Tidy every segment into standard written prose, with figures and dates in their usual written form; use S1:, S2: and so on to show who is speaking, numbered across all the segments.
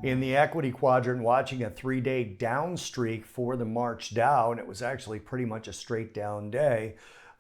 S1: In the equity quadrant, watching a 3-day down streak for the March Dow, and it was actually pretty much a straight down day.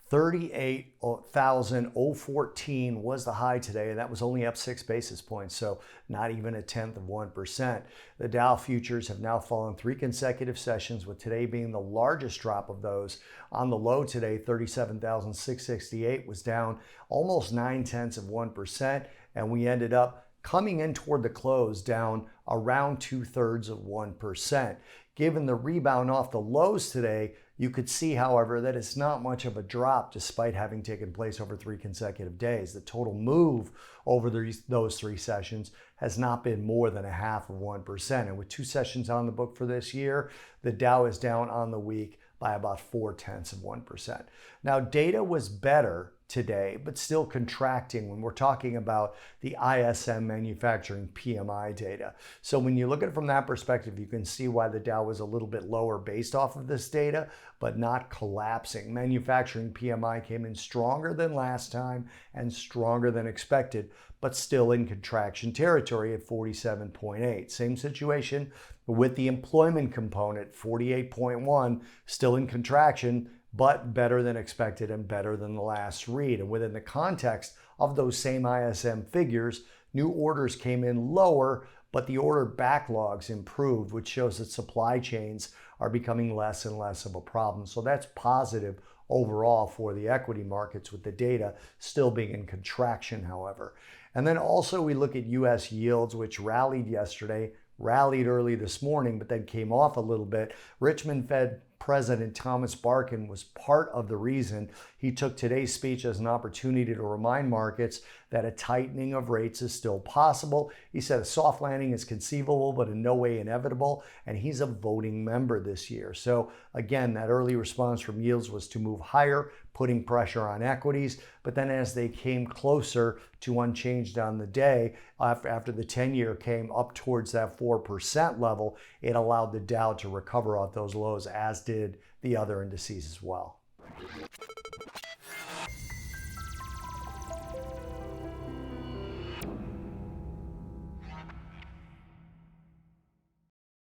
S1: 38,014 was the high today, and that was only up 6 basis points, so not even a tenth of 1%. The Dow futures have now fallen 3 consecutive sessions, with today being the largest drop of those. On the low today, 37,668 was down almost 9/10 of 1%, and we ended up coming in toward the close down around 2/3 of 1%. Given the rebound off the lows today, you could see, however, that it's not much of a drop despite having taken place over 3 consecutive days. The total move over those 3 sessions has not been more than 0.5 of 1%. And with 2 sessions on the book for this year, the Dow is down on the week by about 0.4 of 1%. Now, data was better today, but still contracting when we're talking about the ISM manufacturing PMI data. So when you look at it from that perspective, you can see why the Dow was a little bit lower based off of this data, but not collapsing. Manufacturing PMI came in stronger than last time and stronger than expected, but still in contraction territory at 47.8. Same situation with the employment component, 48.1, still in contraction, but better than expected and better than the last read. And within the context of those same ISM figures, new orders came in lower, but the order backlogs improved, which shows that supply chains are becoming less and less of a problem. So that's positive overall for the equity markets, with the data still being in contraction, however. And then also we look at US yields, which rallied yesterday, rallied early this morning, but then came off a little bit. Richmond Fed President Thomas Barkin was part of the reason. He took today's speech as an opportunity to remind markets that a tightening of rates is still possible. He said a soft landing is conceivable, but in no way inevitable, and he's a voting member this year. So again, that early response from yields was to move higher, putting pressure on equities. But then as they came closer to unchanged on the day, after the 10-year came up towards that 4% level, it allowed the Dow to recover off those lows, as did the other indices as well.